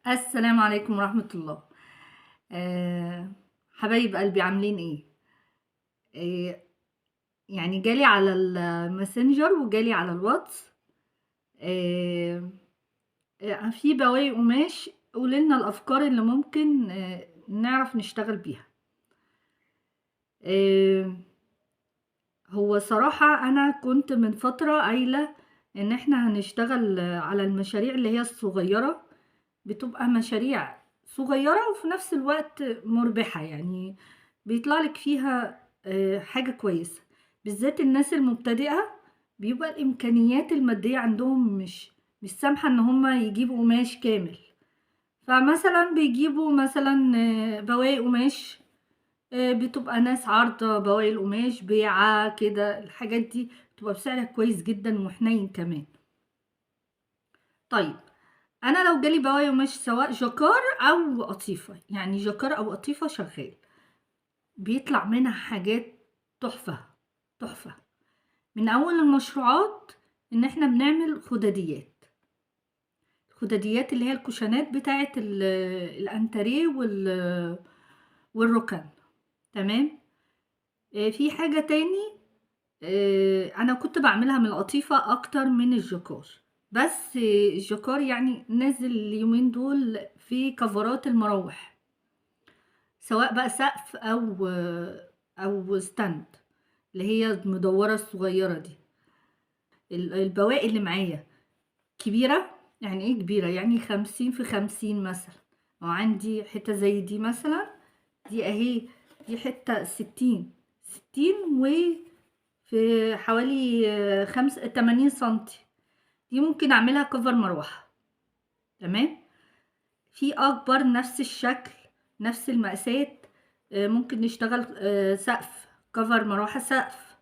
السلام عليكم ورحمة الله. حبايب قلبي عاملين إيه؟ آآ يعني جالي على الماسنجر وجالي على الواتس آآ في بواقي قماش، قولي لنا الأفكار اللي ممكن نعرف نشتغل بيها. آآ هو صراحة أنا كنت من فترة قايلة إن إحنا هنشتغل على المشاريع اللي هي الصغيرة، بتبقى مشاريع صغيرة وفي نفس الوقت مُربحة، يعني بيطلع لِك فيها حاجة كويسة، بالذات الناس المبتدئة بيبقى الإمكانيات المادية عندهم مش سامحة إن هُم يجيبوا قماش كامل، فمثلًا بيجيبوا مثلًا بواقي قماش، بتبقى ناس عارضة بواقي القماش بيعة كده، الحاجات دي بتبقى بسعر كويس جدًا وحنين كمان. طيب أنا لو جالي بواقي قماش سواء جاكار أو قطيفة، يعني جاكار أو قطيفة شغال، بيطلع منها حاجات تحفة، تحفة. من أول المشروعات إن إحنا بنعمل خداديات، الخداديات اللي هي الكوشانات بتاعة الأنتريه والرُكَن، تمام. في حاجة تاني، أنا كنت باعملها من القطيفة أكتر من الجاكار، بس الجاكار يعني نازل اليومين دول في كفرات المراوح، سواء بقى سقف أو stand اللي هي المدوّرة الصغيّرة دي. البواقي اللي معايا كبيرة، يعني إيه كبيرة؟ يعني 50 في 50 مثلًا، وعندي حتّة زي دي مثلًا، دي أهي، دي حتّة 60، 60 في حوالي 80 سنتي، دي ممكن أعملها cover مروحة، تمام. في أكبر نفس الشكل، نفس المقاسات، ممكن نشتغل سقف، cover مروحة سقف،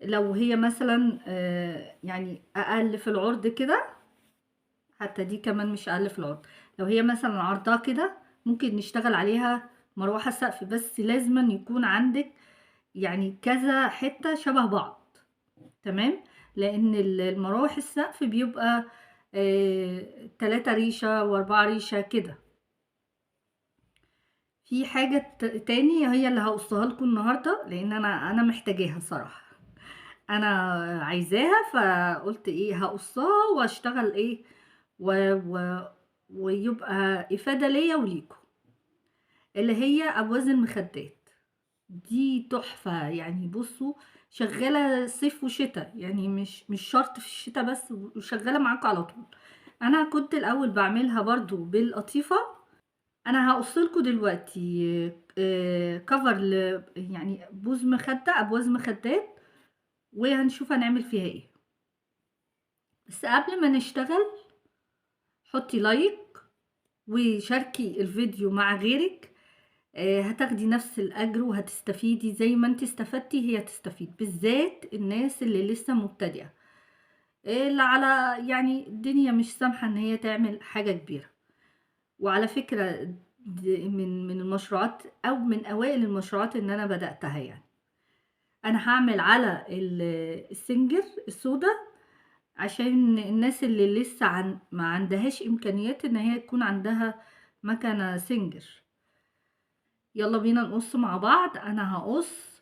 لو هي مثلًا يعني أقل في العرض كده، حتى دي كمان مش أقل في العرض، لو هي مثلًا عرضها كده ممكن نشتغل عليها مروحة سقف، بس لازمًا يكون عندِك يعني كذا حتّة شبه بعض، تمام، لإن المراوح السقف بيبقى 3 ريشة و4 ريشة كده. في حاجة تاني هي اللي هاقصّها لكم النهارده، لإن أنا محتاجاها صراحة، أنا عايزاها فقُلت إيه هاقصّها واشتغل إيه و و ويبقى إفادة ليّا وليكم، اللي هي أبواز المخدات، دي تحفة، يعني بُصّوا شغّالة صيف وشتا، يعني مش شرط في الشتا بس وشغّالة معاكم على طول. أنا كنت الأول باعملها برضه بالقطيفة، أنا هاقص لكم دلوقتي cover يعني بوز مخدة، أبواز مخدات، وهنشوف هنعمل فيها إيه. بس قبل ما نشتغل حطّي لايك وشاركي الفيديو مع غيرِك، هتاخدي نفس الأجر وهتستفيدي زي ما أنتِ استفدتِ هي تستفيد، بالذات الناس اللي لسه مبتدئة، اللي على يعني الدنيا مش سامحة إن هي تعمل حاجة كبيرة. وعلى فكرة من المشروعات أو من أوائل المشروعات إن أنا بدأتها يعني. أنا هاعمل على السنجر السودا عشان الناس اللي لسه ما عندهاش إمكانيات إن هي تكون عندها مكنة سنجر. يالّا بينا نقص مع بعض، أنا هاقص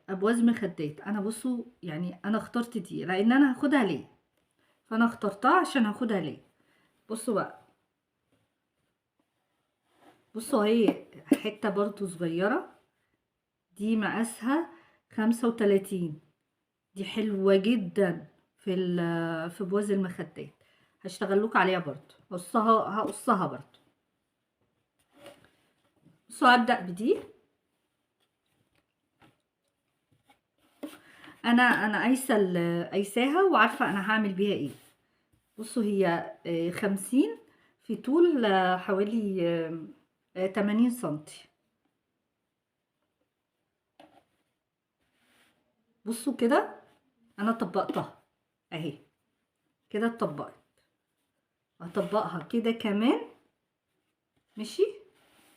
أبواز مخدات. أنا بُصّوا يعني أنا اخترت دي لإن أنا هاخدها ليّا، فأنا اخترتها عشان هاخدها ليّا. بُصّوا بقى، بُصّوا أهي حتّة برضه صغيّرة، دي مقاسها 35، دي حلوة جدًا في بوز المخدات، هاشتغل لكم عليها برضه، هاقصها برضه. بُصّوا هابدأ بدي، أنا قايساها وعارفة أنا هاعمل بيها إيه. بُصّوا هي 50 في طول حوالي 80 سنتي. بُصّوا كده أنا طبّقتها أهي، كده اتطبّقت، هاطبّقها كده كمان ماشي،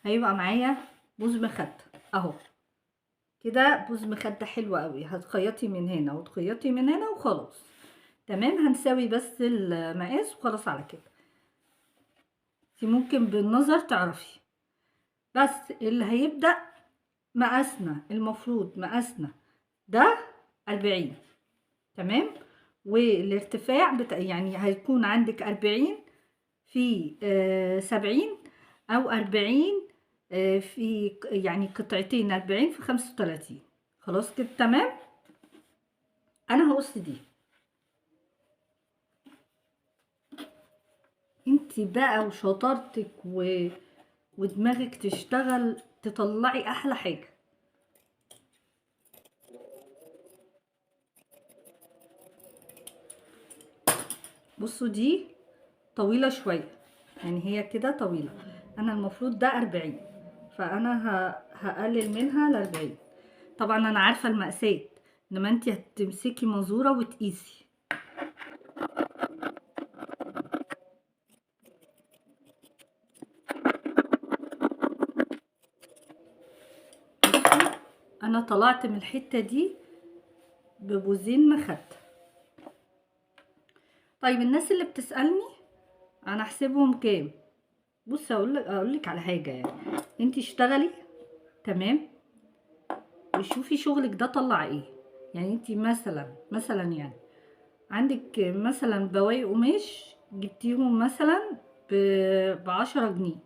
هيبقى معايا بوز مخدة أهو، كده بوز مخدة حلو أوي، هتخيّطي من هنا وتخيّطي من هنا وخلاص، تمام، هنساوي بس المقاس وخلاص على كده. ممكن بالنظر تعرفي. بس اللي هيبدأ مقاسنا، المفروض مقاسنا ده 40، تمام. والارتفاع يعني هيكون عندك 40 في 70، أو 40 في يعني قطعتين، 40 في 35. خلاص كده تمام. أنا هقص دي، انتي بقى وشطارتك ودماغك تشتغل تطلعي أحلى حاجة. بصوا دي طويلة شوية، يعني هي كده طويلة. أنا المفروض ده 40، فأنا هقلل منها ل40. طبعا أنا عارفة المقاسات، إنما انتي هتمسكي مزورة وتقيسي. أنا طلعت من الحتة دي ببوزين مخدة. طيب الناس اللي بتسألني أنا أحسبهم كام؟ بص أقولك على حاجة، يعني انتي اشتغلي تمام وشوفي شغلك ده طلع ايه. يعني انتي مثلا يعني عندك مثلا بواقي قماش جبتيهم مثلا ب10 جنيه،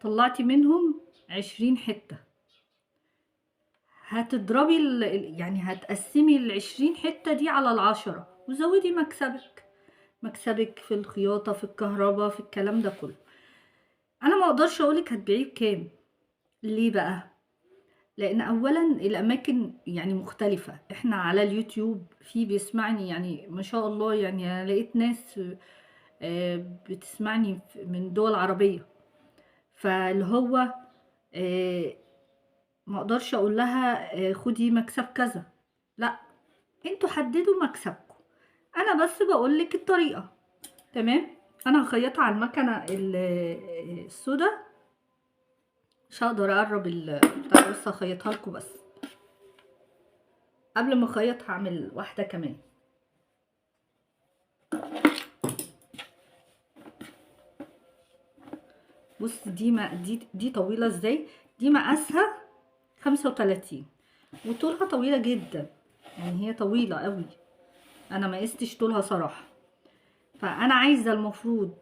طلعتي منهم 20 حتة. هتضربي يعني هتقسمي ال20 حتة دي على ال10 وزودي مكسبك في الخياطة، في الكهرباء، في الكلام ده كله. انا ما اقدرش اقولك هتبيعيه بكام. ليه بقى؟ لان اولا الاماكن يعني مختلفة. احنا على اليوتيوب في بيسمعني يعني ما شاء الله، يعني انا لقيت ناس بتسمعني من دول عربية، فاللي هو ما اقدرش اقول لها خدي مكسب كذا. لا، انتوا حددوا مكسبكم، انا بس بقولك الطريقة. تمام. انا هخيطها على المكنة السودا، مش هقدر اقرب بتاع، بس هخيطها لكم. بس قبل ما اخيط هعمل واحدة كمان. بص دي ما دي طويلة ازاي. دي مقاسها 35 وطولها طويلة جدا، يعني هي طويلة قوي. انا ما قستش طولها صراحة. فانا عايزة المفروض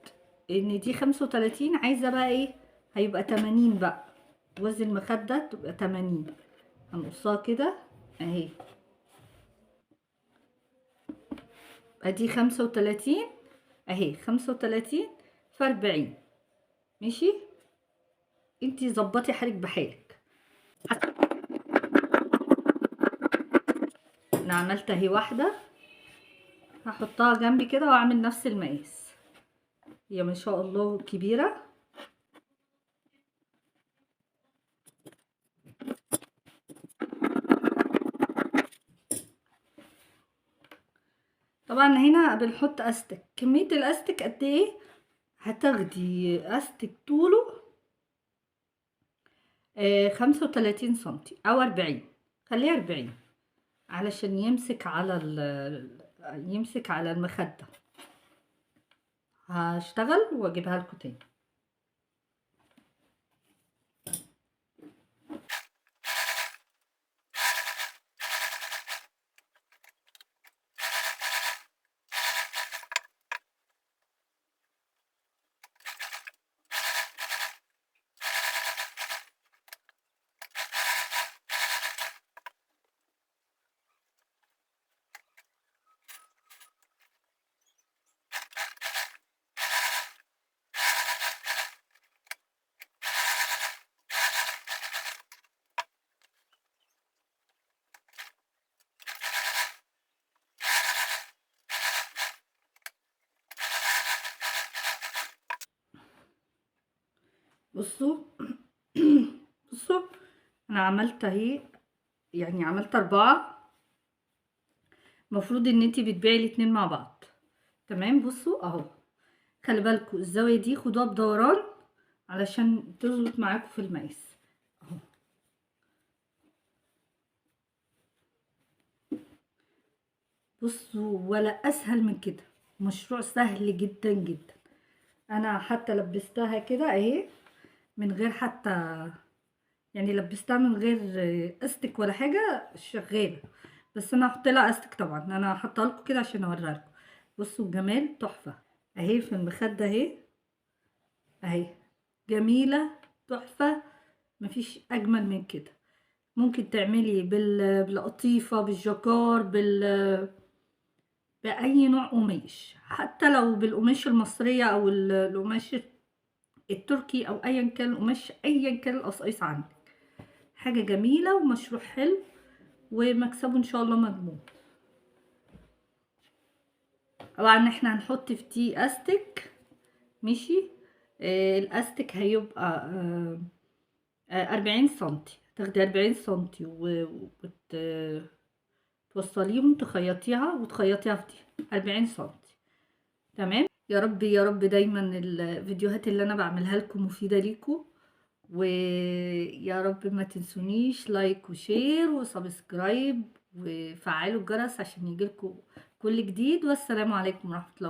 ان دي 35، عايزة بقى ايه؟ هيبقى 80 بقى. وزن المخدة تبقى 80. هنقصها كده اهي. ادي 35 اهي، 35 في 40. ماشي، انتي ظبطي حالك بحالك. انا عملت اهي واحدة، هحطها جنبي كده واعمل نفس المقاس. هي ما شاء الله كبيرة. طبعا هنا بنحط استك. كمية الاستك قد ايه؟ هتاخدي استك طوله 35 سنتي او 40. خليها 40 علشان يمسك على يمسك على المخدة. هشتغل واجيبها لكم تاني. بصوا بصوا انا عملت اهي، يعني عملت 4. المفروض ان انتي بتبيعي الاتنين مع بعض. تمام. بصوا اهو، خلي بالكوا الزاوية دي خدوها بدوران علشان تظبط معاكم في المقاس اهو. بصوا ولا اسهل من كده، مشروع سهل جدا جدا. انا حتى لبستها كده اهي، من غير حتى يعني لبستها من غير استك ولا حاجه، شغاله. بس انا هحط لها استك طبعا، انا هحطها لكم كده عشان اوريها لكم. بصوا الجمال، تحفه. اهي في المخده اهي، اهي جميله، تحفه، مفيش اجمل من كده. ممكن تعملي بالقطيفه، بالجكار، باي نوع قماش، حتى لو بالقماش المصريه او القماش التركي، او ايا كان القماش، ايا كان القصايص عندك. حاجه جميله ومشروع حلو، ومكسبه ان شاء الله مضمون. طبعا احنا هنحط في دي استك، ماشي. الاستك هيبقى 40 سنتي. تاخدي 40 سنتي توصليهم، تخيطيها وتخيطيها في دي 40 سنتي. تمام. يا رب يا رب دايما الفيديوهات اللي انا بعملها لكم مفيدة ليكم، ويا رب ما تنسونيش لايك وشير وسبسكرايب، وفعلوا الجرس عشان يجيلكم كل جديد. والسلام عليكم ورحمة الله وبركاته.